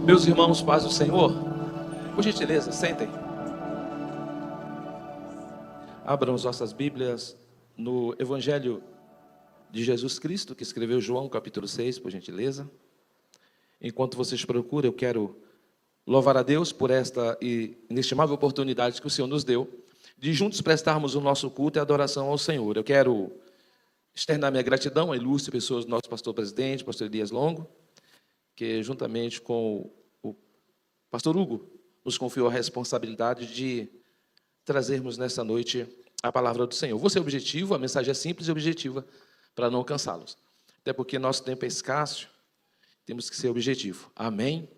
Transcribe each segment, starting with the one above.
Meus irmãos, paz do Senhor, por gentileza, sentem. Abram as vossas Bíblias no Evangelho de Jesus Cristo, que escreveu João, capítulo 6, por gentileza. Enquanto vocês procuram, eu quero louvar a Deus por esta inestimável oportunidade que o Senhor nos deu, de juntos prestarmos o nosso culto e adoração ao Senhor. Eu quero externar minha gratidão a ilustres pessoas do nosso pastor-presidente, pastor Elias Longo, que juntamente com o pastor Hugo, nos confiou a responsabilidade de trazermos nessa noite a palavra do Senhor. Vou ser objetivo, a mensagem é simples e objetiva, para não cansá-los. Até porque nosso tempo é escasso, temos que ser objetivo. Amém?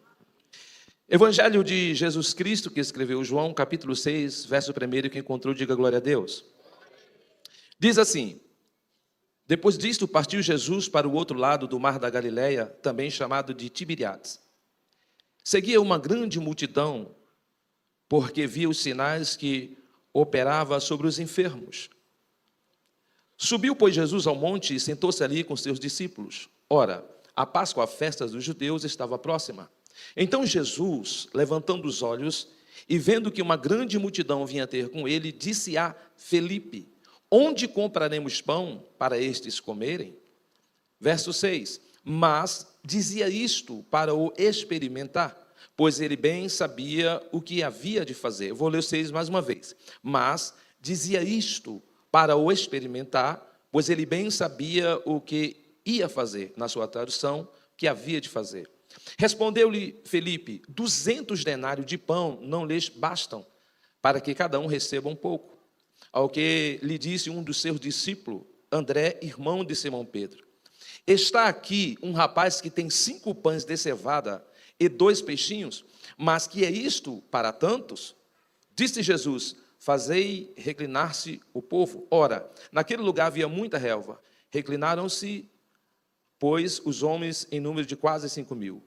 Evangelho de Jesus Cristo, que escreveu João, capítulo 6, verso 1, que encontrou, diga glória a Deus. Diz assim: depois disto, partiu Jesus para o outro lado do mar da Galileia, também chamado de Tiberíades. Seguia uma grande multidão, porque via os sinais que operava sobre os enfermos. Subiu, pois, Jesus ao monte e sentou-se ali com seus discípulos. Ora, a Páscoa, a festa dos judeus, estava próxima. Então Jesus, levantando os olhos e vendo que uma grande multidão vinha ter com ele, disse a Felipe: onde compraremos pão para estes comerem? Verso 6. Mas dizia isto para o experimentar, pois ele bem sabia o que havia de fazer. Eu vou ler o 6 mais uma vez. Mas dizia isto para o experimentar, pois ele bem sabia o que ia fazer, na sua tradução, que havia de fazer. Respondeu-lhe Felipe: 200 denários de pão não lhes bastam, para que cada um receba um pouco. Ao que lhe disse um dos seus discípulos, André, irmão de Simão Pedro: está aqui um rapaz que tem 5 pães de cevada e 2 peixinhos, mas que é isto para tantos? Disse Jesus: fazei reclinar-se o povo. Ora, naquele lugar havia muita relva. Reclinaram-se, pois, os homens em número de quase 5.000.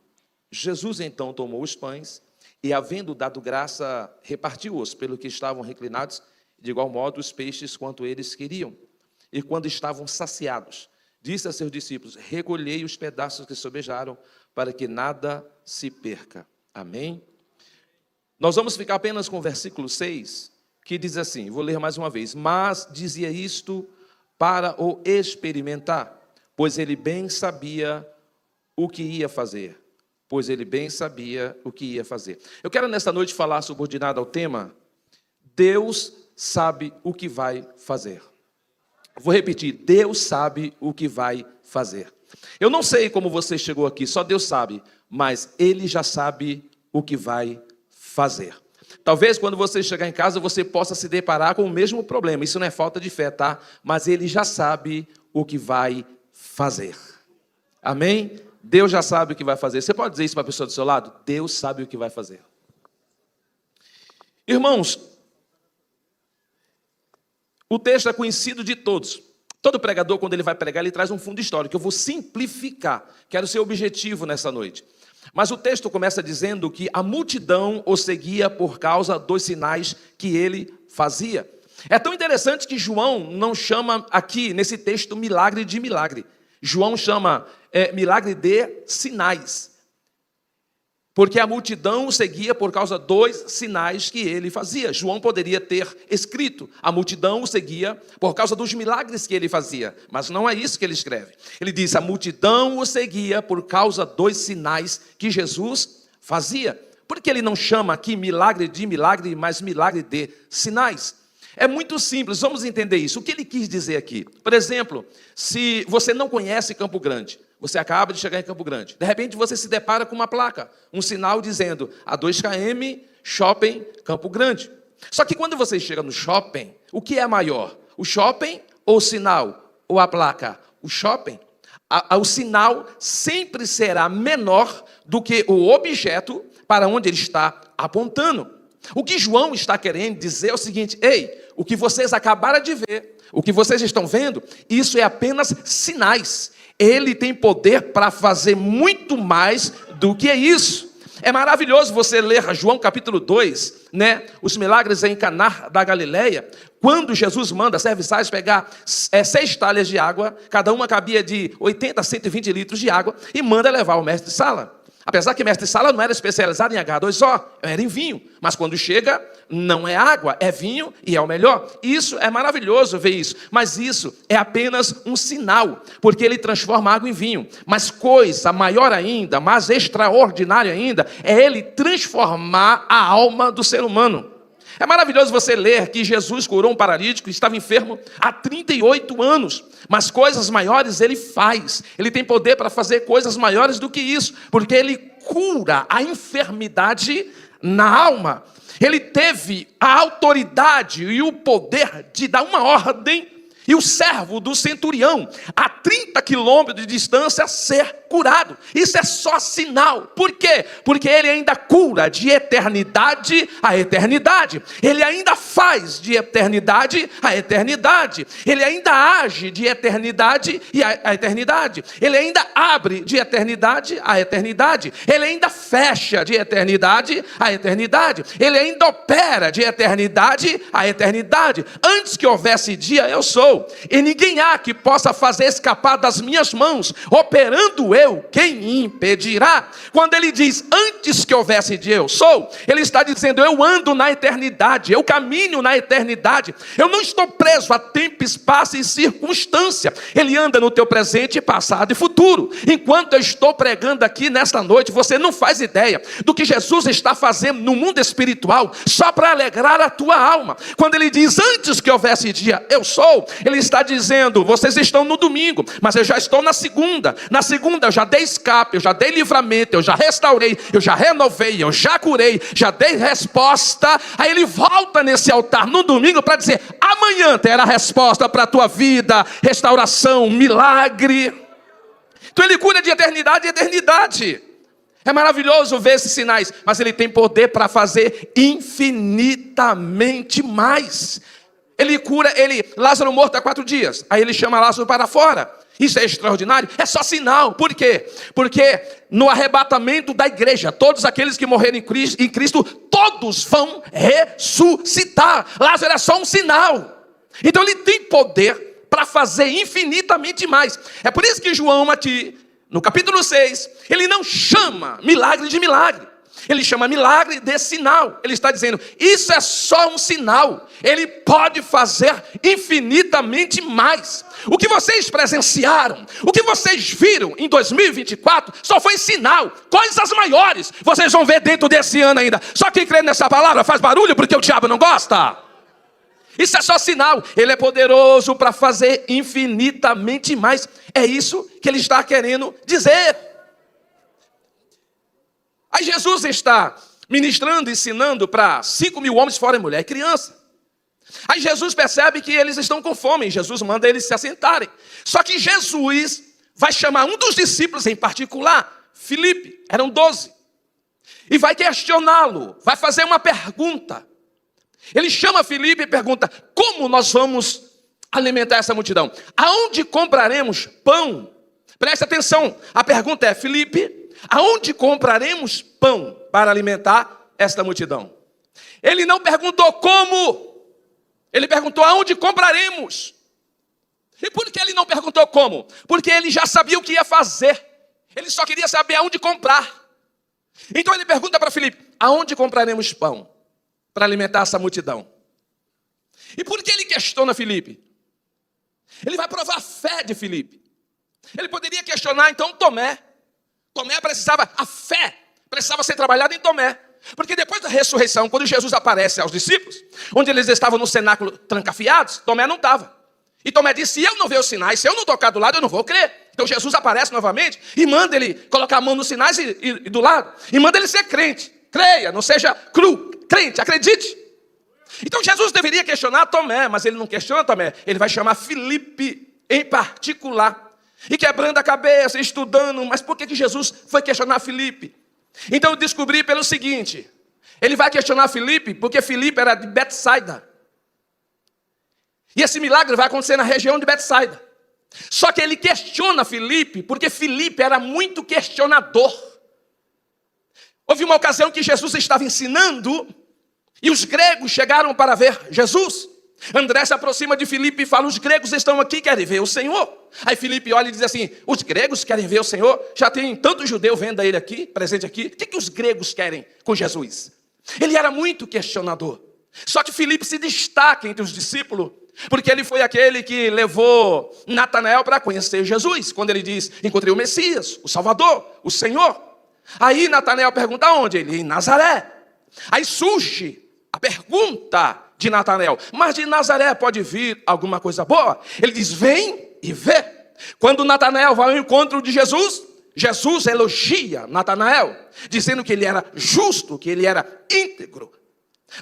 Jesus então tomou os pães e, havendo dado graça, repartiu-os pelo que estavam reclinados, de igual modo os peixes quanto eles queriam. E quando estavam saciados, disse a seus discípulos: recolhei os pedaços que sobejaram, para que nada se perca. Amém? Nós vamos ficar apenas com o versículo 6, que diz assim, vou ler mais uma vez: mas dizia isto para o experimentar, pois ele bem sabia o que ia fazer. Pois ele bem sabia o que ia fazer. Eu quero nesta noite falar subordinado ao tema: Deus sabe o que vai fazer. Vou repetir: Deus sabe o que vai fazer. Eu não sei como você chegou aqui, só Deus sabe, mas Ele já sabe o que vai fazer. Talvez quando você chegar em casa você possa se deparar com o mesmo problema. Isso não é falta de fé, tá? Mas Ele já sabe o que vai fazer. Amém? Deus já sabe o que vai fazer. Você pode dizer isso para a pessoa do seu lado? Deus sabe o que vai fazer. Irmãos, o texto é conhecido de todos. Todo pregador, quando ele vai pregar, ele traz um fundo histórico. Eu vou simplificar. Quero ser objetivo nessa noite. Mas o texto começa dizendo que a multidão o seguia por causa dos sinais que ele fazia. É tão interessante que João não chama aqui, nesse texto, milagre de milagre. João chama milagre de sinais. Porque a multidão o seguia por causa dos sinais que ele fazia. João poderia ter escrito: a multidão o seguia por causa dos milagres que ele fazia. Mas não é isso que ele escreve. Ele diz: a multidão o seguia por causa dos sinais que Jesus fazia. Por que ele não chama aqui milagre de milagre, mas milagre de sinais? É muito simples, vamos entender isso. O que ele quis dizer aqui? Por exemplo, se você não conhece Campo Grande, você acaba de chegar em Campo Grande, de repente você se depara com uma placa, um sinal dizendo: a 2 km, Shopping Campo Grande. Só que quando você chega no shopping, o que é maior? O shopping ou o sinal? Ou a placa? O shopping. O sinal sempre será menor do que o objeto para onde ele está apontando. O que João está querendo dizer é o seguinte: ei, o que vocês acabaram de ver, o que vocês estão vendo, isso é apenas sinais. Ele tem poder para fazer muito mais do que isso. É maravilhoso você ler João capítulo 2, né? Os milagres em Caná da Galileia, quando Jesus manda serviçais pegar 6 talhas de água, cada uma cabia de 80 a 120 litros de água, e manda levar ao mestre de sala. Apesar que mestre Sala não era especializado em H2O, era em vinho. Mas quando chega, não é água, é vinho e é o melhor. Isso é maravilhoso ver isso. Mas isso é apenas um sinal, porque ele transforma água em vinho. Mas coisa maior ainda, mais extraordinária ainda, é ele transformar a alma do ser humano. É maravilhoso você ler que Jesus curou um paralítico que estava enfermo há 38 anos. Mas coisas maiores ele faz. Ele tem poder para fazer coisas maiores do que isso. Porque ele cura a enfermidade na alma. Ele teve a autoridade e o poder de dar uma ordem e o servo do centurião, a 30 quilômetros de distância, ser curado. Isso é só sinal. Por quê? Porque ele ainda cura de eternidade a eternidade. Ele ainda faz de eternidade a eternidade. Ele ainda age de eternidade a eternidade. Ele ainda abre de eternidade a eternidade. Ele ainda fecha de eternidade a eternidade. Ele ainda opera de eternidade a eternidade. Antes que houvesse dia, eu sou. E ninguém há que possa fazer escapar das minhas mãos. Operando eu, quem impedirá? Quando ele diz, antes que houvesse dia eu sou, ele está dizendo, eu ando na eternidade, eu caminho na eternidade. Eu não estou preso a tempo, espaço e circunstância. Ele anda no teu presente, passado e futuro. Enquanto eu estou pregando aqui nesta noite, você não faz ideia do que Jesus está fazendo no mundo espiritual, só para alegrar a tua alma. Quando ele diz, antes que houvesse dia eu sou, ele está dizendo, vocês estão no domingo, mas eu já estou na segunda. Na segunda eu já dei escape, eu já dei livramento, eu já restaurei, eu já renovei, eu já curei, já dei resposta. Aí ele volta nesse altar no domingo para dizer, amanhã terá resposta para a tua vida, restauração, milagre. Então ele cura de eternidade em eternidade. É maravilhoso ver esses sinais, mas ele tem poder para fazer infinitamente mais. Ele cura, Lázaro morto há 4 dias, aí ele chama Lázaro para fora. Isso é extraordinário? É só sinal. Por quê? Porque no arrebatamento da igreja, todos aqueles que morreram em Cristo, todos vão ressuscitar. Lázaro é só um sinal. Então ele tem poder para fazer infinitamente mais. É por isso que João aqui, no capítulo 6, ele não chama milagre de milagre. Ele chama milagre de sinal. Ele está dizendo, isso é só um sinal. Ele pode fazer infinitamente mais. O que vocês presenciaram, o que vocês viram em 2024, só foi sinal. Coisas maiores vocês vão ver dentro desse ano ainda. Só quem crê nessa palavra faz barulho porque o diabo não gosta. Isso é só sinal. Ele é poderoso para fazer infinitamente mais. É isso que ele está querendo dizer. Aí Jesus está ministrando, ensinando para 5.000 homens, fora mulher e criança. Aí Jesus percebe que eles estão com fome. Jesus manda eles se assentarem. Só que Jesus vai chamar um dos discípulos em particular, Filipe, eram 12. E vai questioná-lo, vai fazer uma pergunta. Ele chama Filipe e pergunta, como nós vamos alimentar essa multidão? Aonde compraremos pão? Preste atenção, a pergunta é, Filipe, aonde compraremos pão para alimentar esta multidão? Ele não perguntou como, ele perguntou aonde compraremos. E por que ele não perguntou como? Porque ele já sabia o que ia fazer. Ele só queria saber aonde comprar. Então ele pergunta para Filipe, aonde compraremos pão para alimentar essa multidão? E por que ele questiona Filipe? Ele vai provar a fé de Filipe. Ele poderia questionar então Tomé. Tomé precisava, a fé precisava ser trabalhada em Tomé. Porque depois da ressurreição, quando Jesus aparece aos discípulos, onde eles estavam no cenáculo trancafiados, Tomé não estava. E Tomé disse, se eu não ver os sinais, se eu não tocar do lado, eu não vou crer. Então Jesus aparece novamente e manda ele colocar a mão nos sinais e do lado. E manda ele ser crente. Creia, não seja cru, crente, acredite. Então Jesus deveria questionar Tomé, mas ele não questiona Tomé. Ele vai chamar Filipe em particular. E quebrando a cabeça, estudando, mas por que Jesus foi questionar Filipe? Então eu descobri pelo seguinte, ele vai questionar Filipe, porque Filipe era de Betsaida. E esse milagre vai acontecer na região de Betsaida. Só que ele questiona Filipe, porque Filipe era muito questionador. Houve uma ocasião que Jesus estava ensinando, e os gregos chegaram para ver Jesus. André se aproxima de Filipe e fala, os gregos estão aqui, querem ver o Senhor. Aí Filipe olha e diz assim, os gregos querem ver o Senhor? Já tem tanto judeu vendo ele aqui, presente aqui. O que os gregos querem com Jesus? Ele era muito questionador. Só que Filipe se destaca entre os discípulos, porque ele foi aquele que levou Natanael para conhecer Jesus. Quando ele diz, encontrei o Messias, o Salvador, o Senhor. Aí Natanael pergunta onde? Ele, em Nazaré. Aí surge a pergunta de Natanael, mas de Nazaré pode vir alguma coisa boa? Ele diz, vem e vê. Quando Natanael vai ao encontro de Jesus, Jesus elogia Natanael, dizendo que ele era justo, que ele era íntegro.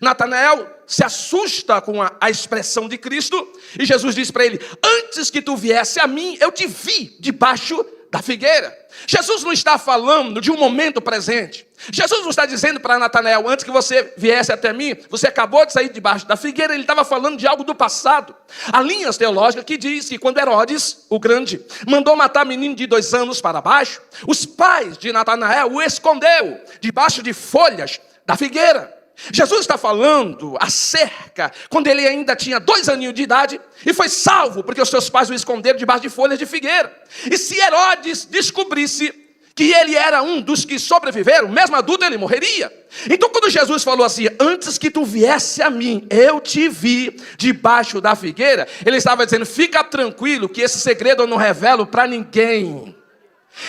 Natanael se assusta com a expressão de Cristo, e Jesus diz para ele, antes que tu viesse a mim, eu te vi debaixo da figueira. Jesus não está falando de um momento presente. Jesus não está dizendo para Natanael, antes que você viesse até mim, você acabou de sair debaixo da figueira. Ele estava falando de algo do passado. Há linhas teológicas que diz que quando Herodes, o grande, mandou matar menino de 2 anos para baixo, os pais de Natanael o escondeu debaixo de folhas da figueira. Jesus está falando acerca, quando ele ainda tinha 2 aninhos de idade, e foi salvo, porque os seus pais o esconderam debaixo de folhas de figueira. E se Herodes descobrisse que ele era um dos que sobreviveram, mesmo adulto ele morreria. Então quando Jesus falou assim, antes que tu viesse a mim, eu te vi debaixo da figueira, ele estava dizendo, fica tranquilo que esse segredo eu não revelo para ninguém.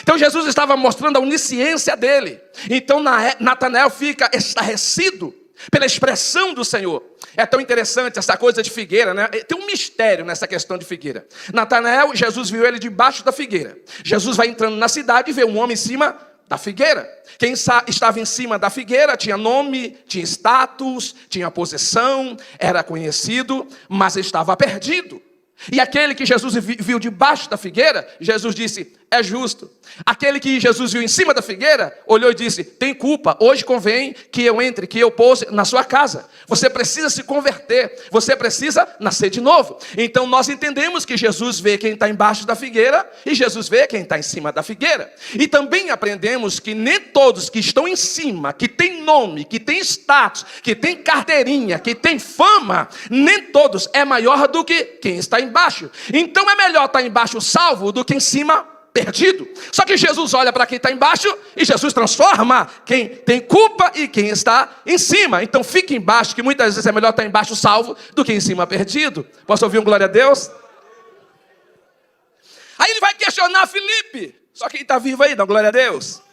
Então Jesus estava mostrando a onisciência dele. Então Natanael fica estarrecido pela expressão do Senhor. É tão interessante essa coisa de figueira, né? Tem um mistério nessa questão de figueira. Natanael, Jesus viu ele debaixo da figueira. Jesus vai entrando na cidade e vê um homem em cima da figueira. Quem estava em cima da figueira tinha nome, tinha status, tinha posição, era conhecido, mas estava perdido. E aquele que Jesus viu debaixo da figueira, Jesus disse, é justo. Aquele que Jesus viu em cima da figueira, olhou e disse, tem culpa, hoje convém que eu entre, que eu pouse na sua casa. Você precisa se converter, você precisa nascer de novo. Então nós entendemos que Jesus vê quem está embaixo da figueira e Jesus vê quem está em cima da figueira. E também aprendemos que nem todos que estão em cima, que tem nome, que tem status, que tem carteirinha, que tem fama, nem todos é maior do que quem está embaixo. Então é melhor estar embaixo salvo do que em cima perdido. Só que Jesus olha para quem está embaixo e Jesus transforma quem tem culpa e quem está em cima. Então fique embaixo, que muitas vezes é melhor estar embaixo salvo do que em cima perdido. Posso ouvir um glória a Deus? Aí ele vai questionar Filipe. Só quem está vivo aí, dá glória a Deus.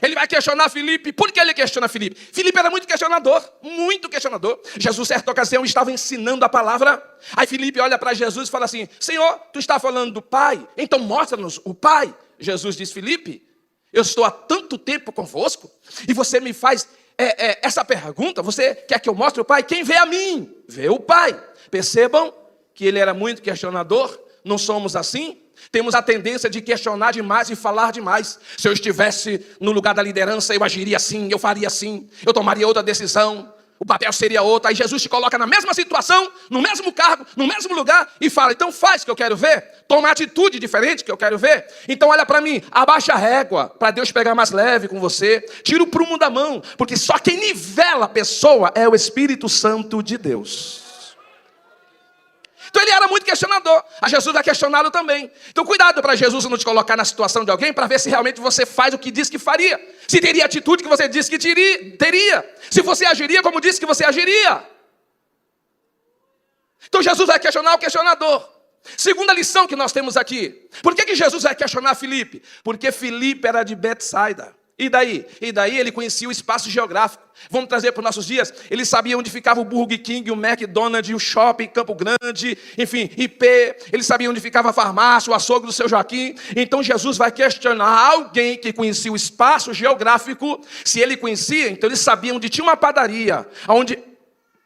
Ele vai questionar Filipe. Por que ele questiona Filipe? Filipe era muito questionador, muito questionador. Jesus, certa ocasião, estava ensinando a palavra. Aí Filipe olha para Jesus e fala assim, Senhor, tu está falando do Pai? Então mostra-nos o Pai. Jesus diz, Filipe, eu estou há tanto tempo convosco e você me faz essa pergunta. Você quer que eu mostre o Pai? Quem vê a mim, vê o Pai. Percebam que ele era muito questionador. Não somos assim? Temos a tendência de questionar demais e falar demais. Se eu estivesse no lugar da liderança, eu agiria assim, eu faria assim, eu tomaria outra decisão, o papel seria outro. Aí Jesus te coloca na mesma situação, no mesmo cargo, no mesmo lugar e fala, então faz que eu quero ver, toma atitude diferente que eu quero ver. Então olha para mim, abaixa a régua, para Deus pegar mais leve com você, tira o prumo da mão, porque só quem nivela a pessoa é o Espírito Santo de Deus. Então ele era muito questionador. A Jesus é questionado também. Então cuidado para Jesus não te colocar na situação de alguém para ver se realmente você faz o que diz que faria. Se teria atitude que você disse que teria. Se você agiria como disse que você agiria. Então Jesus vai questionar o questionador. Segunda lição que nós temos aqui. Por que Jesus vai questionar Filipe? Porque Filipe era de Betsaida. E daí? Ele conhecia o espaço geográfico. Vamos trazer para os nossos dias. Ele sabia onde ficava o Burger King, o McDonald's, o shopping, Campo Grande, enfim, IP. Ele sabia onde ficava a farmácia, o açougue do seu Joaquim. Então Jesus vai questionar alguém que conhecia o espaço geográfico. Se ele conhecia, então ele sabia onde tinha uma padaria, onde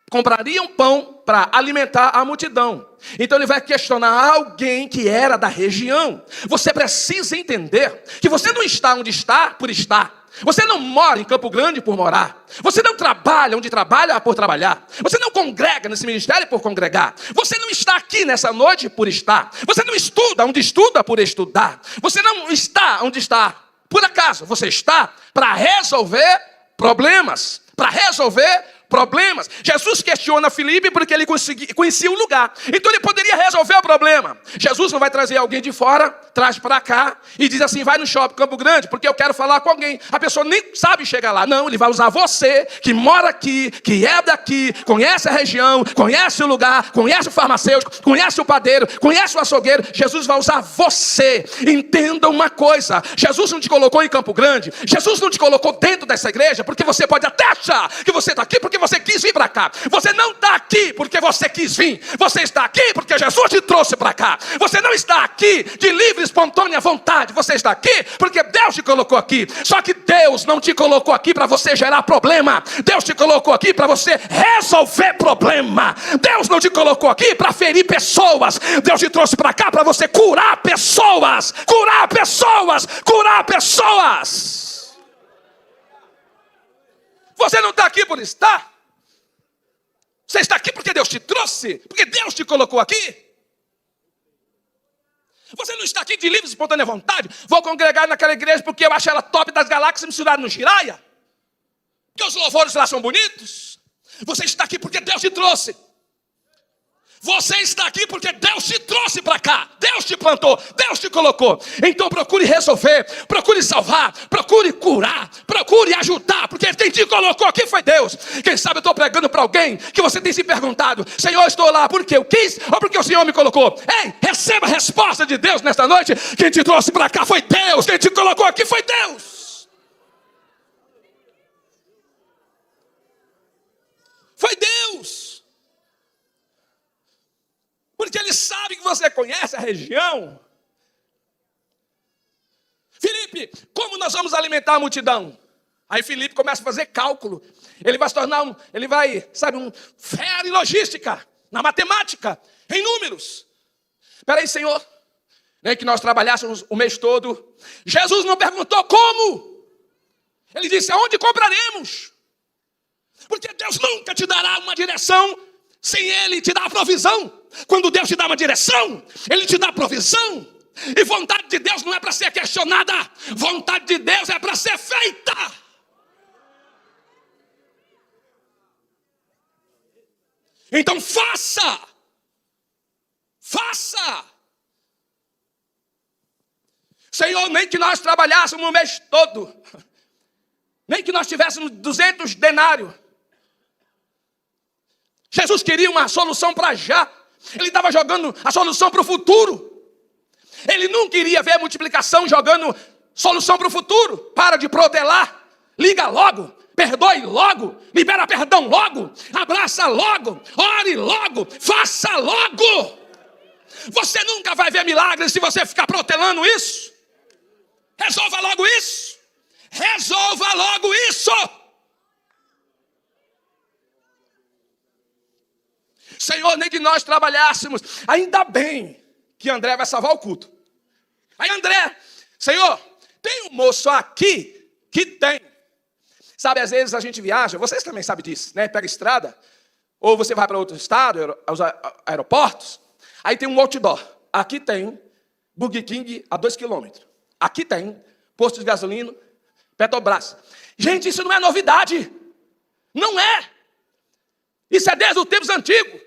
comprariam pão para alimentar a multidão. Então ele vai questionar alguém que era da região. Você precisa entender que você não está onde está por estar. Você não mora em Campo Grande por morar. Você não trabalha onde trabalha por trabalhar. Você não congrega nesse ministério por congregar. Você não está aqui nessa noite por estar. Você não estuda onde estuda por estudar. Você não está onde está por acaso. Você está para resolver problemas, para resolver problemas. Jesus questiona Filipe porque ele conhecia o lugar. Então ele poderia resolver o problema. Jesus não vai trazer alguém de fora, traz para cá e diz assim, vai no shopping Campo Grande, porque eu quero falar com alguém. A pessoa nem sabe chegar lá. Não, ele vai usar você, que mora aqui, que é daqui, conhece a região, conhece o lugar, conhece o farmacêutico, conhece o padeiro, conhece o açougueiro. Jesus vai usar você. Entenda uma coisa, Jesus não te colocou em Campo Grande, Jesus não te colocou dentro dessa igreja, porque você pode até achar que você está aqui porque você quis vir para cá. Você não está aqui porque você quis vir. Você está aqui porque Jesus te trouxe para cá. Você não está aqui de livre, espontânea vontade. Você está aqui porque Deus te colocou aqui. Só que Deus não te colocou aqui para você gerar problema. Deus te colocou aqui para você resolver problema. Deus não te colocou aqui para ferir pessoas. Deus te trouxe para cá para você curar pessoas. Curar pessoas. Curar pessoas. Você não está aqui por estar. Você está aqui porque Deus te trouxe. Porque Deus te colocou aqui. Você não está aqui de livre e espontânea vontade. Vou congregar naquela igreja porque eu acho ela top das galáxias misturada no Jiraya. Porque os louvores lá são bonitos. Você está aqui porque Deus te trouxe. Você está aqui porque Deus te trouxe para cá. Deus te plantou, Deus te colocou. Então procure resolver, procure salvar, procure curar, procure ajudar. Porque quem te colocou aqui foi Deus. Quem sabe eu estou pregando para alguém que você tem se perguntado, Senhor, estou lá porque eu quis ou porque o Senhor me colocou? Ei, receba a resposta de Deus nesta noite. Quem te trouxe para cá foi Deus. Quem te colocou aqui foi Deus. Foi Deus. Porque Ele sabe que você conhece a região. Filipe, como nós vamos alimentar a multidão? Aí Filipe começa a fazer cálculo. Ele vai se tornar um fera em logística, na matemática, em números. Espera aí, Senhor. Nem que nós trabalhássemos o mês todo. Jesus não perguntou como. Ele disse, aonde compraremos? Porque Deus nunca te dará uma direção sem Ele te dar a provisão. Quando Deus te dá uma direção, Ele te dá provisão. E vontade de Deus não é para ser questionada. Vontade de Deus é para ser feita. Então faça. Faça. Senhor, nem que nós trabalhássemos o mês todo. Nem que nós tivéssemos 200 denários. Jesus queria uma solução para já. Ele estava jogando a solução para o futuro. Ele não queria ver a multiplicação jogando solução para o futuro. Para de protelar. Liga logo. Perdoe logo. Libera perdão logo. Abraça logo. Ore logo. Faça logo. Você nunca vai ver milagres se você ficar protelando isso. Resolva logo isso. Resolva logo isso. Senhor, nem que nós trabalhássemos. Ainda bem que André vai salvar o culto. Aí André, Senhor, tem um moço aqui que tem. Sabe, às vezes a gente viaja, vocês também sabem disso, né? Pega estrada, ou você vai para outro estado, aos aeroportos. Aí tem um outdoor. Aqui tem Burger King a 2 quilômetros. Aqui tem posto de gasolina, Petrobras. Gente, isso não é novidade. Não é. Isso é desde os tempos antigos.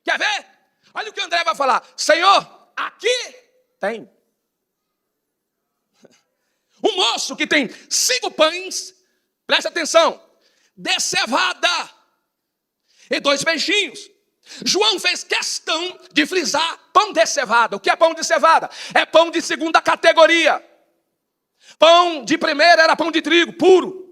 Quer ver? Olha o que o André vai falar. Senhor, aqui tem. Um moço que tem 5 pães, presta atenção, de cevada e 2 peixinhos. João fez questão de frisar pão de cevada. O que é pão de cevada? É pão de segunda categoria. Pão de primeira era pão de trigo, puro.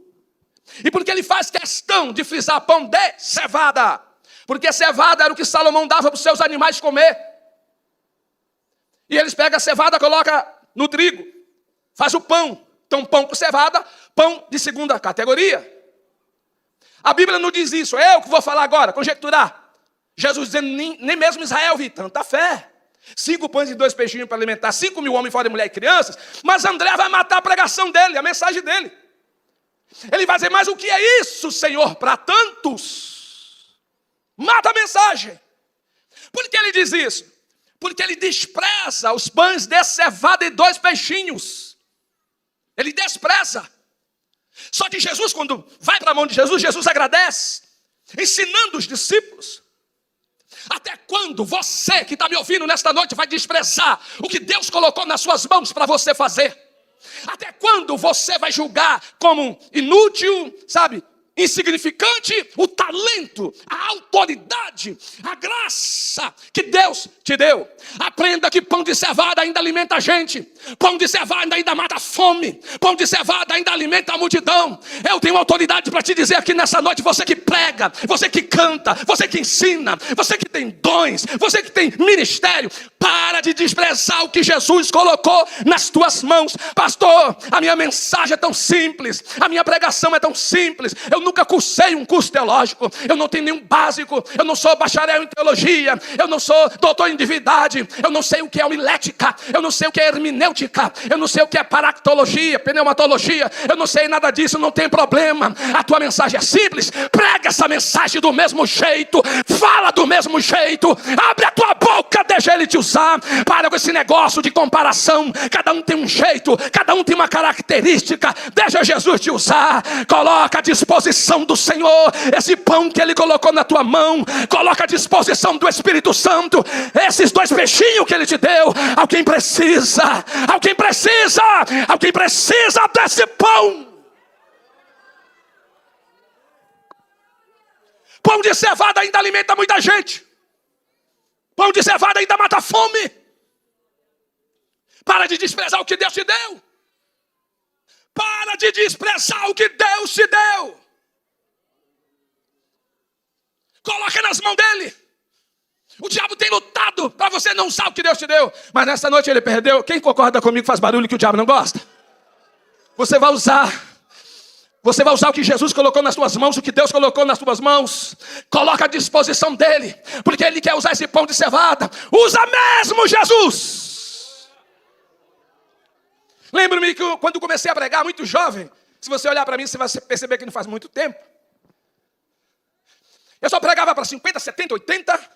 E por que ele faz questão de frisar pão de cevada? Porque cevada era o que Salomão dava para os seus animais comer. E eles pegam a cevada, colocam no trigo, faz o pão. Então pão com cevada, pão de segunda categoria. A Bíblia não diz isso, é eu que vou falar agora, conjecturar. Jesus dizendo, nem mesmo Israel vi tanta fé. 5 pães e 2 peixinhos para alimentar 5.000 homens fora de mulher e crianças. Mas André vai matar a pregação dele, a mensagem dele. Ele vai dizer, mas o que é isso, Senhor, para tantos? Mata a mensagem. Por que ele diz isso? Porque ele despreza os pães de cevada e 2 peixinhos. Ele despreza. Só que Jesus, quando vai para a mão de Jesus, Jesus agradece. ensinando os discípulos. Até quando você que está me ouvindo nesta noite vai desprezar o que Deus colocou nas suas mãos para você fazer? Até quando você vai julgar como inútil, sabe, insignificante, o talento, a autoridade, a graça que Deus te deu? Aprenda que pão de cevada ainda alimenta a gente. Pão de cevada ainda mata a fome. Pão de cevada ainda alimenta a multidão. Eu tenho autoridade para te dizer aqui nessa noite, você que prega, você que canta, você que ensina, você que tem dons, você que tem ministério, para de desprezar o que Jesus colocou nas tuas mãos. Pastor, a minha mensagem é tão simples, a minha pregação é tão simples, eu nunca cursei um curso teológico, eu não tenho nenhum básico, eu não sou bacharel em teologia, eu não sou doutor em divindade, eu não sei o que é homilética, eu não sei o que é hermenêutica, eu não sei o que é paractologia, pneumatologia, eu não sei nada disso, não tem problema. A tua mensagem é simples, prega essa mensagem do mesmo jeito, fala do mesmo jeito, abre a tua boca, deixa ele te usar. Para com esse negócio de comparação, cada um tem um jeito, cada um tem uma característica, deixa Jesus te usar. Coloca à disposição do Senhor esse pão que Ele colocou na tua mão, coloca à disposição do Espírito Santo esses 2 peixinhos que Ele te deu. Alguém precisa, alguém precisa, alguém precisa desse pão. Pão de cevada ainda alimenta muita gente. Pão de cevada ainda mata a fome. Para de desprezar o que Deus te deu. Para de desprezar o que Deus te deu. Coloca nas mãos dele. O diabo tem lutado para você não usar o que Deus te deu. Mas nessa noite ele perdeu. Quem concorda comigo faz barulho que o diabo não gosta? Você vai usar. Você vai usar o que Jesus colocou nas tuas mãos, o que Deus colocou nas tuas mãos. Coloca à disposição dele, porque ele quer usar esse pão de cevada. Usa mesmo, Jesus. Lembro-me que quando comecei a pregar, muito jovem, se você olhar para mim, você vai perceber que não faz muito tempo. Eu só pregava para 50, 70, 80.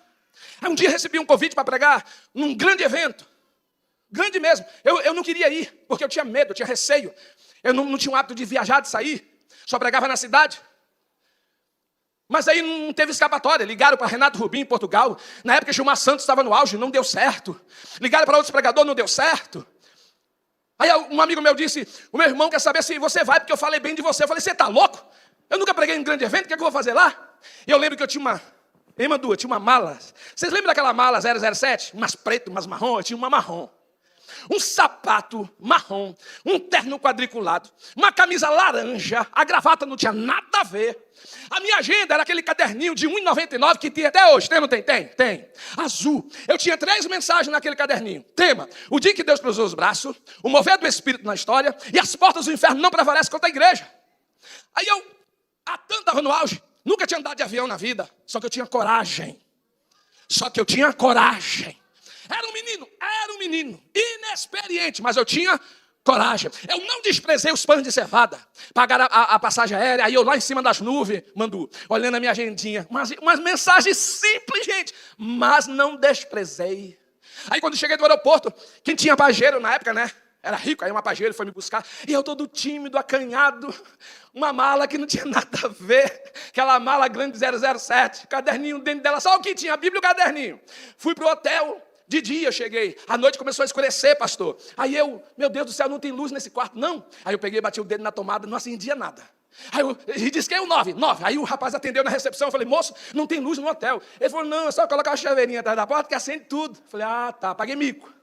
Aí um dia recebi um convite para pregar num grande evento. Grande mesmo. Eu não queria ir, porque eu tinha medo, eu tinha receio. Eu não tinha o hábito de viajar, de sair. Só pregava na cidade. Mas aí não teve escapatória. Ligaram para Renato Rubim, em Portugal. Na época, Gilmar Santos estava no auge, não deu certo. Ligaram para outros pregadores, não deu certo. Aí um amigo meu disse, o meu irmão quer saber se você vai, porque eu falei bem de você. Eu falei, você está louco? Eu nunca preguei em um grande evento, o que é que eu vou fazer lá? E eu lembro que eu tinha uma mala. Vocês lembram daquela mala 007? Umas pretas, umas marrom, eu tinha uma marrom. Um sapato marrom, um terno quadriculado, uma camisa laranja, a gravata não tinha nada a ver. A minha agenda era aquele caderninho de R$1,99 que tem até hoje. Tem ou não tem? Tem. Azul. Eu tinha 3 mensagens naquele caderninho. Tema: o dia que Deus cruzou os braços, o mover do Espírito na história e as portas do inferno não prevalecem contra a igreja. Aí eu, há tanto estava no auge, nunca tinha andado de avião na vida, só que eu tinha coragem. Era um menino, inexperiente, mas eu tinha coragem. Eu não desprezei os pães de cevada. Pagaram a passagem aérea, aí eu lá em cima das nuvens, olhando a minha agendinha. Umas mensagens simples, gente, mas não desprezei. Aí quando cheguei do aeroporto, quem tinha pajeiro na época, né? Era rico, aí uma pajeiro foi me buscar. E eu todo tímido, acanhado, uma mala que não tinha nada a ver. Aquela mala grande 007, caderninho dentro dela, só o que tinha, a Bíblia e o caderninho. Fui pro hotel. De dia eu cheguei, à noite começou a escurecer, pastor. Aí eu, meu Deus do céu, não tem luz nesse quarto, não. Aí eu peguei, bati o dedo na tomada, não acendia nada. Aí eu disse que é o 9. Aí o rapaz atendeu na recepção, eu falei, moço, não tem luz no hotel. Ele falou, não, é só colocar a chaveirinha atrás da porta que acende tudo. Eu falei, tá, paguei mico.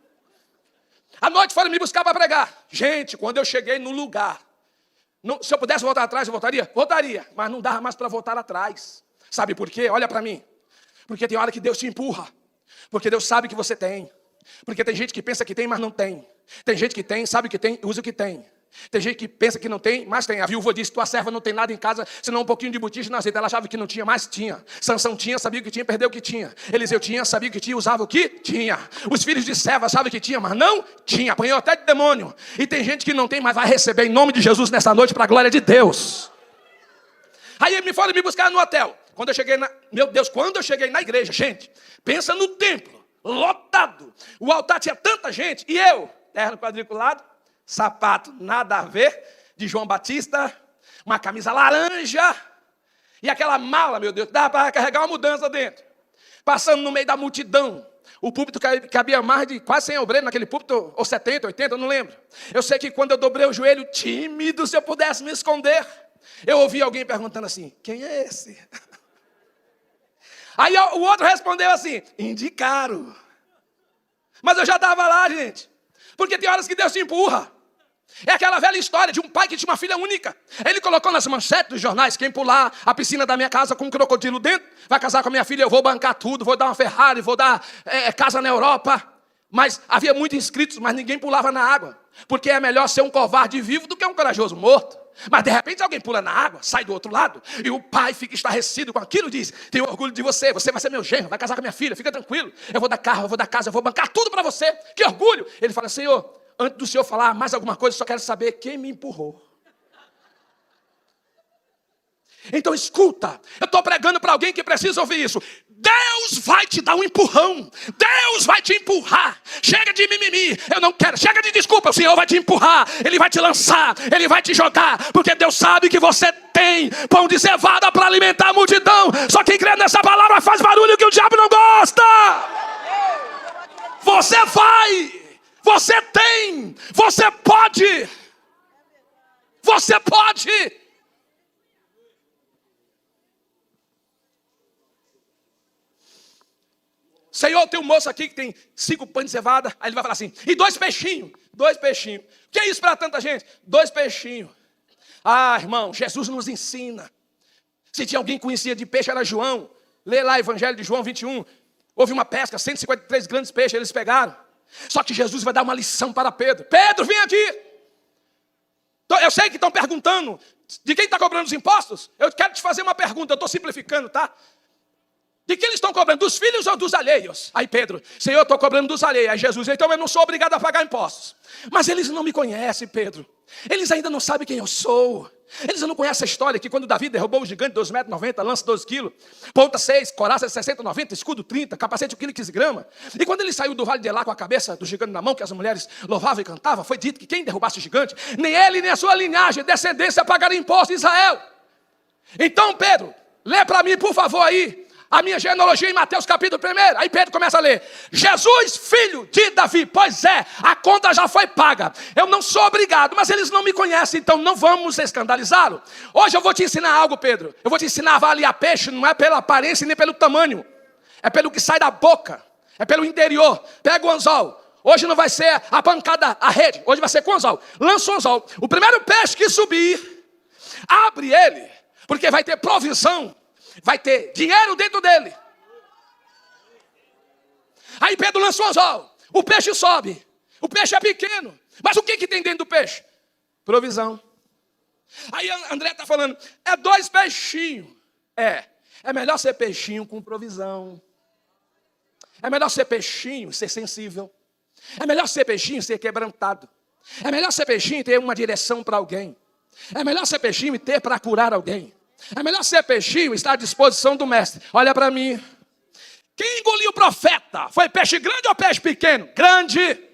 À noite foram me buscar para pregar. Gente, quando eu cheguei no lugar, se eu pudesse voltar atrás, eu voltaria? Voltaria, mas não dava mais para voltar atrás. Sabe por quê? Olha para mim. Porque tem hora que Deus te empurra. Porque Deus sabe que você tem. Porque tem gente que pensa que tem, mas não tem. Tem gente que tem, sabe que tem, usa o que tem. Tem gente que pensa que não tem, mas tem. A viúva disse, tua serva não tem nada em casa, senão um pouquinho de botija na azeite. Ela achava que não tinha, mas tinha. Sansão tinha, sabia o que tinha, perdeu o que tinha. Eliseu tinha, sabia o que tinha, usava o que tinha. Os filhos de serva achavam que tinha, mas não tinha. Apanhou até de demônio. E tem gente que não tem, mas vai receber em nome de Jesus nessa noite para a glória de Deus. Aí me foram me buscar no hotel. Quando eu cheguei na igreja, gente, pensa no templo, lotado. O altar tinha tanta gente, e eu, terno quadriculado, sapato nada a ver, de João Batista, uma camisa laranja, E aquela mala, meu Deus, dava para carregar uma mudança dentro. Passando no meio da multidão. O púlpito cabia mais de quase 100 obreiros naquele púlpito, ou 70, 80, eu não lembro. Eu sei que quando eu dobrei o joelho, tímido, se eu pudesse me esconder, eu ouvi alguém perguntando assim, quem é esse? Aí o outro respondeu assim, indicaram. Mas eu já estava lá, gente. Porque tem horas que Deus te empurra. É aquela velha história de um pai que tinha uma filha única. Ele colocou nas manchetes dos jornais, quem pular a piscina da minha casa com um crocodilo dentro, vai casar com a minha filha, eu vou bancar tudo, vou dar uma Ferrari, vou dar casa na Europa. Mas havia muitos inscritos, mas ninguém pulava na água. Porque é melhor ser um covarde vivo do que um corajoso morto. Mas de repente alguém pula na água, sai do outro lado, e o pai fica estarrecido com aquilo e diz, tenho orgulho de você, você vai ser meu genro, vai casar com a minha filha, fica tranquilo. Eu vou dar carro, eu vou dar casa, eu vou bancar tudo para você. Que orgulho! Ele fala, Senhor, antes do Senhor falar mais alguma coisa, eu só quero saber quem me empurrou. Então escuta, eu estou pregando para alguém que precisa ouvir isso. Deus vai te dar um empurrão. Deus vai te empurrar. Chega de mimimi, eu não quero. Chega de desculpa, o Senhor vai te empurrar. Ele vai te lançar, Ele vai te jogar. Porque Deus sabe que você tem pão de cevada para alimentar a multidão. Só quem crê nessa palavra faz barulho que o diabo não gosta. Você vai. Você tem. Você pode. Você pode. Senhor, tem um moço aqui que tem 5 pães de cevada. Aí ele vai falar assim, e 2 peixinhos. 2 peixinhos. O que é isso para tanta gente? 2 peixinhos. Ah, irmão, Jesus nos ensina. Se tinha alguém que conhecia de peixe, era João. Lê lá o Evangelho de João 21. Houve uma pesca, 153 grandes peixes, eles pegaram. Só que Jesus vai dar uma lição para Pedro. Pedro, vem aqui. Eu sei que estão perguntando de quem está cobrando os impostos. Eu quero te fazer uma pergunta, eu estou simplificando, tá? De quem eles estão cobrando? Dos filhos ou dos alheios? Aí Pedro, Senhor, eu estou cobrando dos alheios. Aí Jesus, então eu não sou obrigado a pagar impostos. Mas eles não me conhecem, Pedro. Eles ainda não sabem quem eu sou. Eles não conhecem a história que quando Davi derrubou o gigante, 2,90 m, lança 12 kg, ponta 6, coraça 60, 90, escudo 30, capacete 1,15 kg. E quando ele saiu do vale de Elá com a cabeça do gigante na mão, que as mulheres louvavam e cantavam, foi dito que quem derrubasse o gigante, nem ele, nem a sua linhagem, descendência, pagaria imposto em Israel. Então, Pedro, lê para mim, por favor, aí, a minha genealogia em Mateus capítulo 1. Aí Pedro começa a ler. Jesus, filho de Davi. Pois é, a conta já foi paga. Eu não sou obrigado, mas eles não me conhecem, então não vamos escandalizá-lo. Hoje eu vou te ensinar algo, Pedro. Eu vou te ensinar a avaliar peixe, não é pela aparência nem pelo tamanho. É pelo que sai da boca. É pelo interior. Pega o anzol. Hoje não vai ser a pancada, a rede. Hoje vai ser com o anzol. Lança o anzol. O primeiro peixe que subir, abre ele, porque vai ter provisão. Vai ter dinheiro dentro dele. Aí Pedro lançou o anzol. O peixe sobe. O peixe é pequeno. Mas o que tem dentro do peixe? Provisão. Aí André está falando, é 2 peixinhos. É melhor ser peixinho com provisão. É melhor ser peixinho, ser sensível. É melhor ser peixinho, ser quebrantado. É melhor ser peixinho e ter uma direção para alguém. É melhor ser peixinho e ter para curar alguém. É melhor ser peixinho e estar à disposição do mestre. Olha para mim. Quem engoliu o profeta? Foi peixe grande ou peixe pequeno? Grande.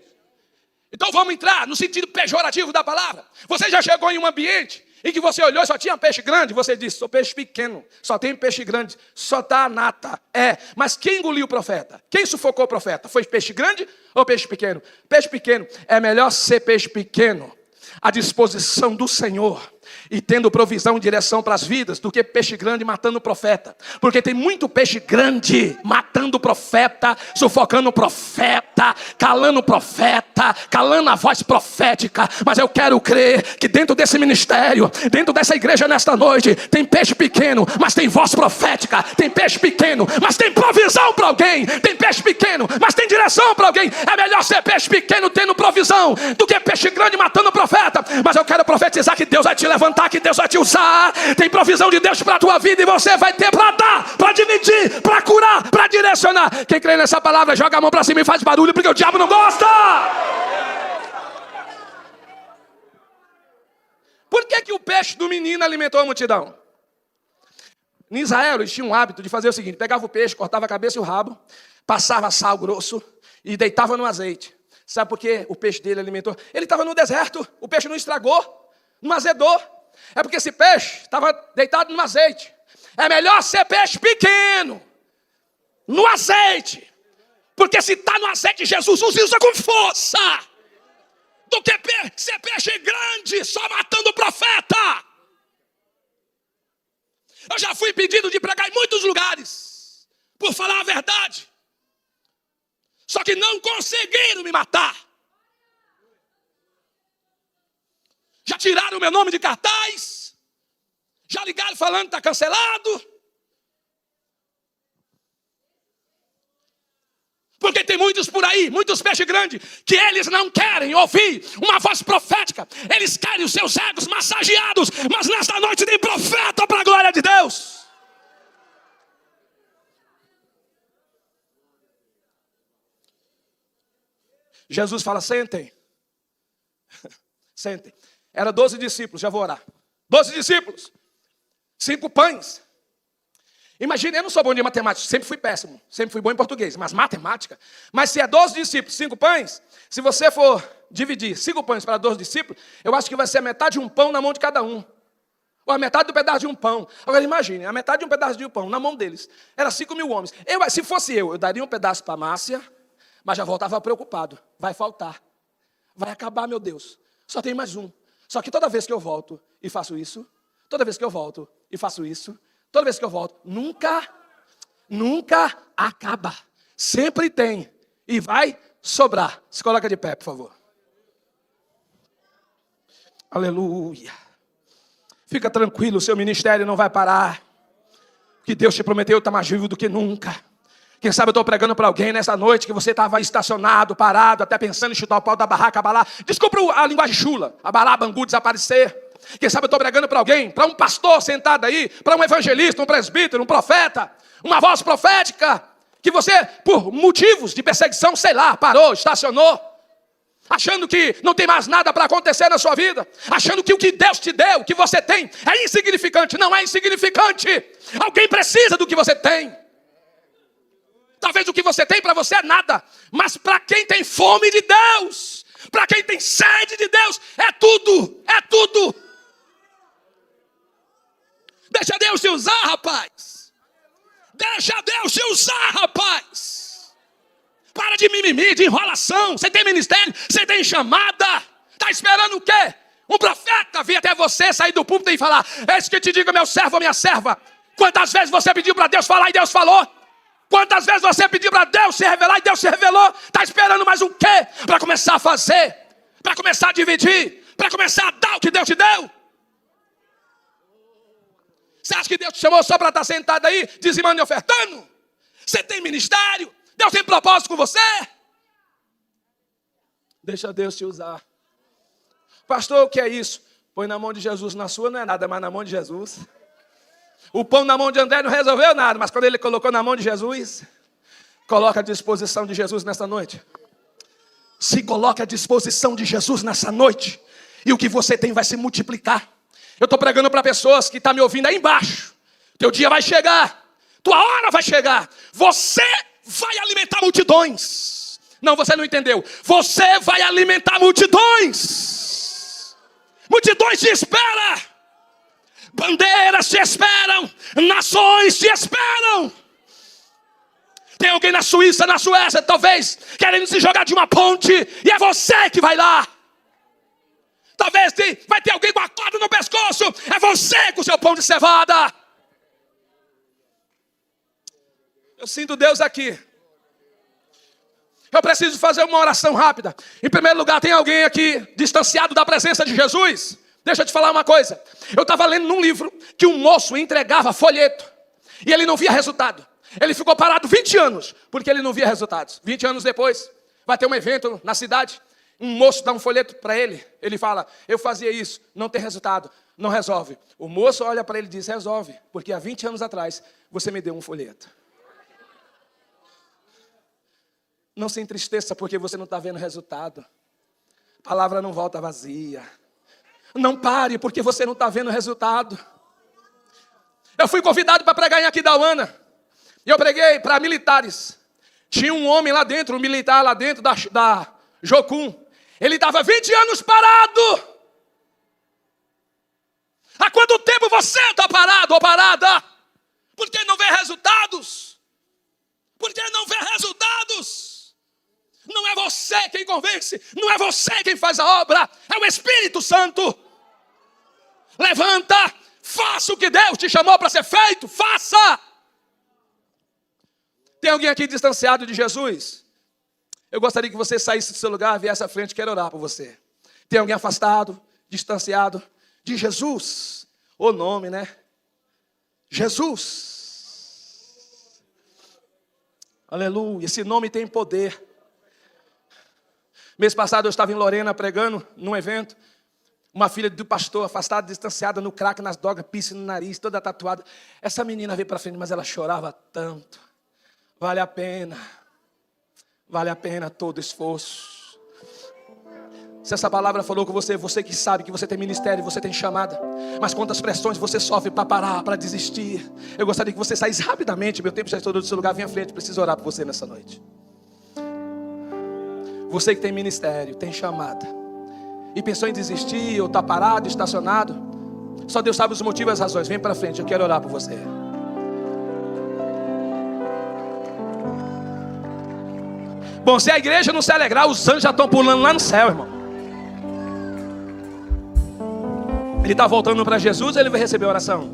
Então vamos entrar no sentido pejorativo da palavra. Você já chegou em um ambiente em que você olhou e só tinha peixe grande? Você disse, sou peixe pequeno. Só tem peixe grande. Só está a nata. Mas quem engoliu o profeta? Quem sufocou o profeta? Foi peixe grande ou peixe pequeno? Peixe pequeno. É melhor ser peixe pequeno à disposição do Senhor e tendo provisão e direção para as vidas, do que peixe grande matando o profeta. Porque tem muito peixe grande matando o profeta, sufocando o profeta, calando o profeta, calando a voz profética. Mas eu quero crer que dentro desse ministério, dentro dessa igreja nesta noite, tem peixe pequeno, mas tem voz profética. Tem peixe pequeno, mas tem provisão para alguém. Tem peixe pequeno, mas tem direção para alguém. É melhor ser peixe pequeno tendo provisão do que peixe grande matando o profeta. Mas eu quero profetizar que Deus vai te levantar, que Deus vai te usar. Tem provisão de Deus para a tua vida e você vai ter para dar, para dividir, para curar, para direcionar. Quem crê nessa palavra, joga a mão para cima e faz barulho, porque o diabo não gosta. Por que o peixe do menino alimentou a multidão? Em Israel eles tinham um hábito de fazer o seguinte: pegava o peixe, cortava a cabeça e o rabo, passava sal grosso e deitava no azeite. Sabe por que o peixe dele alimentou? Ele estava no deserto, o peixe não estragou, não azedou. É porque esse peixe estava deitado no azeite. É melhor ser peixe pequeno, no azeite. Porque se está no azeite, Jesus usa com força. Do que ser peixe grande, só matando o profeta. Eu já fui pedido de pregar em muitos lugares, por falar a verdade. Só que não conseguiram me matar. Já tiraram o meu nome de cartaz. Já ligaram falando que está cancelado. Porque tem muitos por aí, muitos peixes grandes, que eles não querem ouvir uma voz profética. Eles querem os seus egos massageados. Mas nesta noite tem profeta para a glória de Deus. Jesus fala, sentem. Sentem. Era 12 discípulos, já vou orar. 12 discípulos. 5 pães. Imagina, eu não sou bom de matemática, sempre fui péssimo, sempre fui bom em português, mas matemática. Mas se é 12 discípulos, 5 pães, se você for dividir 5 pães para 12 discípulos, eu acho que vai ser a metade de um pão na mão de cada um. Ou a metade do pedaço de um pão. Agora imagine, a metade de um pedaço de um pão na mão deles. Era 5.000 homens. Se fosse eu daria um pedaço para a Márcia, mas já voltava preocupado. Vai faltar. Vai acabar, meu Deus. Só tem mais um. Só que toda vez que eu volto e faço isso, toda vez que eu volto e faço isso, toda vez que eu volto, nunca acaba. Sempre tem. E vai sobrar. Se coloca de pé, por favor. Aleluia. Fica tranquilo, o seu ministério não vai parar. O que Deus te prometeu está mais vivo do que nunca. Quem sabe eu estou pregando para alguém nessa noite que você estava estacionado, parado, até pensando em chutar o pau da barraca, abalar. Desculpa a linguagem chula. Abalar, bangu, desaparecer. Quem sabe eu estou pregando para alguém, para um pastor sentado aí, para um evangelista, um presbítero, um profeta, uma voz profética, que você, por motivos de perseguição, sei lá, parou, estacionou, achando que não tem mais nada para acontecer na sua vida, achando que o que Deus te deu, o que você tem, é insignificante. Não é insignificante. Alguém precisa do que você tem. Talvez o que você tem para você é nada, mas para quem tem fome de Deus, para quem tem sede de Deus, é tudo, é tudo. Deixa Deus te usar, rapaz. Deixa Deus te usar, rapaz. Para de mimimi, de enrolação. Você tem ministério, você tem chamada. Está esperando o quê? Um profeta vir até você, sair do púlpito e falar: eis que te digo, meu servo, minha serva. Quantas vezes você pediu para Deus falar e Deus falou? Quantas vezes você pediu para Deus se revelar e Deus se revelou? Está esperando mais o quê? Para começar a fazer, para começar a dividir, para começar a dar o que Deus te deu. Você acha que Deus te chamou só para estar sentado aí, dizimando e ofertando? Você tem ministério? Deus tem propósito com você? Deixa Deus te usar. Pastor, o que é isso? Põe na mão de Jesus. Na sua não é nada, mas na mão de Jesus. O pão na mão de André não resolveu nada, mas quando ele colocou na mão de Jesus, coloca à disposição de Jesus nessa noite. Se coloca à disposição de Jesus nessa noite, e o que você tem vai se multiplicar. Eu estou pregando para pessoas que estão me ouvindo aí embaixo. Teu dia vai chegar, tua hora vai chegar. Você vai alimentar multidões. Não, você não entendeu. Você vai alimentar multidões. Multidões te esperam. Bandeiras te esperam. Nações te esperam. Tem alguém na Suíça, na Suécia, talvez, querendo se jogar de uma ponte, e é você que vai lá. Talvez vai ter alguém com a corda no pescoço, é você com o seu pão de cevada. Eu sinto Deus aqui. Eu preciso fazer uma oração rápida. Em primeiro lugar, tem alguém aqui distanciado da presença de Jesus? Deixa eu te falar uma coisa. Eu estava lendo num livro que um moço entregava folheto e ele não via resultado. Ele ficou parado 20 anos porque ele não via resultados. 20 anos depois, vai ter um evento na cidade. Um moço dá um folheto para ele. Ele fala: eu fazia isso, não tem resultado, não resolve. O moço olha para ele e diz: resolve, porque há 20 anos atrás você me deu um folheto. Não se entristeça porque você não está vendo resultado. A palavra não volta vazia. Não pare porque você não está vendo resultado. Eu fui convidado para pregar em Aquidauana. E eu preguei para militares. Tinha um homem lá dentro, um militar lá dentro da Jocum. Ele estava 20 anos parado. Há quanto tempo você está parado ou parada? você quem convence, não é você quem faz a obra, é o Espírito Santo. Levanta, faça o que Deus te chamou para ser feito, faça. Tem alguém aqui distanciado de Jesus? Eu gostaria que você saísse do seu lugar, viesse à frente, quero orar por você. Tem alguém afastado, distanciado de Jesus? O nome, né? Jesus. Aleluia, esse nome tem poder. Mês passado eu estava em Lorena pregando num evento. Uma filha do pastor, afastada, distanciada, no crack, nas drogas, piercing no nariz, toda tatuada. Essa menina veio para frente, mas ela chorava tanto. Vale a pena todo esforço. Se essa palavra falou com você, você que sabe que você tem ministério, você tem chamada, mas quantas pressões você sofre para parar, para desistir. Eu gostaria que você saísse rapidamente, meu tempo já está todo do seu lugar, vem à frente, preciso orar por você nessa noite. Você que tem ministério, tem chamada, e pensou em desistir, ou está parado, estacionado, só Deus sabe os motivos e as razões, vem para frente, eu quero orar por você. Bom, se a igreja não se alegrar, os anjos já estão pulando lá no céu, irmão. Ele está voltando para Jesus, ele vai receber oração.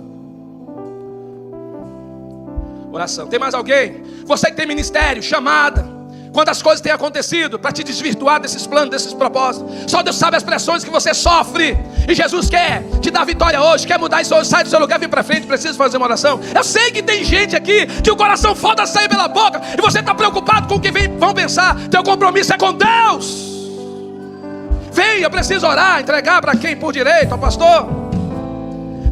Oração. Tem mais alguém? Você que tem ministério, chamada, quantas coisas têm acontecido para te desvirtuar desses planos, desses propósitos. Só Deus sabe as pressões que você sofre. E Jesus quer te dar vitória hoje, quer mudar isso hoje. Sai do seu lugar, vem para frente, precisa fazer uma oração. Eu sei que tem gente aqui que o coração foda sair pela boca e você está preocupado com o que vão pensar. Teu compromisso é com Deus. Vem, eu preciso orar, entregar para quem por direito, ao pastor.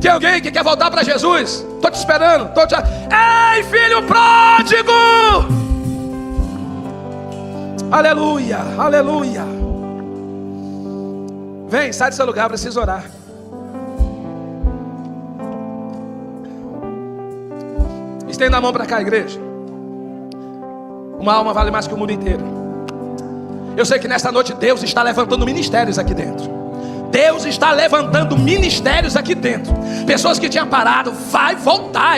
Tem alguém que quer voltar para Jesus? Estou te esperando, Ei, filho pródigo! Aleluia, aleluia. Vem, sai do seu lugar, preciso orar. Estenda a mão para cá, igreja. Uma alma vale mais que o mundo inteiro. Eu sei que nesta noite Deus está levantando ministérios aqui dentro. Deus está levantando ministérios aqui dentro. Pessoas que tinham parado, vai voltar.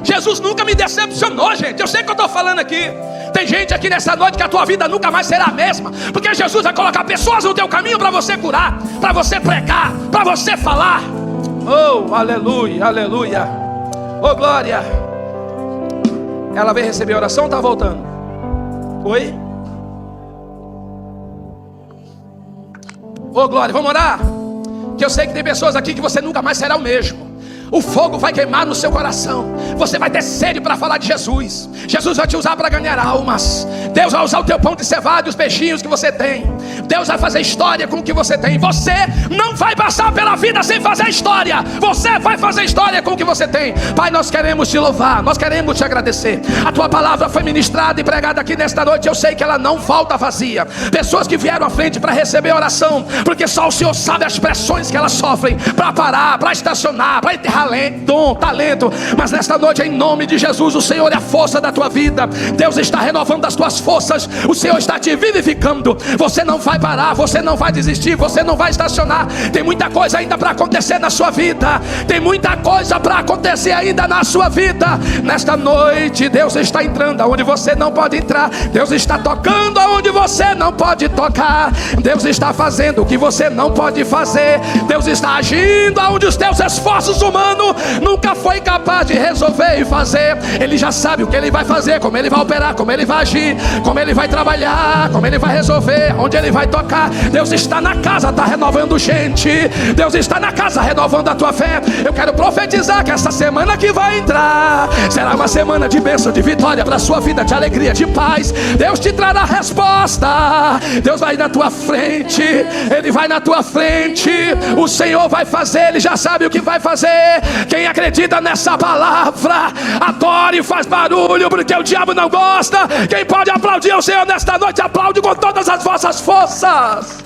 Jesus nunca me decepcionou, gente. Eu sei que eu estou falando aqui. Tem gente aqui nessa noite que a tua vida nunca mais será a mesma, porque Jesus vai colocar pessoas no teu caminho para você curar, para você pregar, para você falar. Oh, aleluia, aleluia. Oh, glória. Ela veio receber a oração ou está voltando? Oi? Oh, glória, vamos orar. Que eu sei que tem pessoas aqui que você nunca mais será o mesmo. O fogo vai queimar no seu coração. Você vai ter sede para falar de Jesus. Jesus vai te usar para ganhar almas. Deus vai usar o teu pão de cevada e os peixinhos que você tem. Deus vai fazer história com o que você tem. Você não vai passar pela vida sem fazer história. Você vai fazer história com o que você tem. Pai, nós queremos te louvar, nós queremos te agradecer. A tua palavra foi ministrada e pregada aqui nesta noite. Eu sei que ela não volta vazia. Pessoas que vieram à frente para receber oração, porque só o Senhor sabe as pressões que elas sofrem para parar, para estacionar, para enterrar dom, talento. Mas nesta noite, em nome de Jesus, o Senhor é a força da tua vida. Deus está renovando as tuas forças. O Senhor está te vivificando. Você não vai parar, você não vai desistir, você não vai estacionar. Tem muita coisa ainda para acontecer na sua vida. Tem muita coisa para acontecer ainda na sua vida. Nesta noite, Deus está entrando aonde você não pode entrar. Deus está tocando aonde você não pode tocar. Deus está fazendo o que você não pode fazer. Deus está agindo aonde os teus esforços humanos nunca foi capaz de resolver e fazer. Ele já sabe o que ele vai fazer, como ele vai operar, como ele vai agir, como ele vai trabalhar, como ele vai resolver, onde ele vai tocar. Deus está na casa, está renovando gente. Deus está na casa renovando a tua fé. Eu quero profetizar que essa semana que vai entrar será uma semana de bênção, de vitória para a sua vida, de alegria, de paz. Deus te trará resposta. Deus vai na tua frente. Ele vai na tua frente. O Senhor vai fazer, ele já sabe o que vai fazer. Quem acredita nessa palavra, adore e faz barulho, porque o diabo não gosta. Quem pode aplaudir o Senhor nesta noite, aplaude com todas as vossas forças.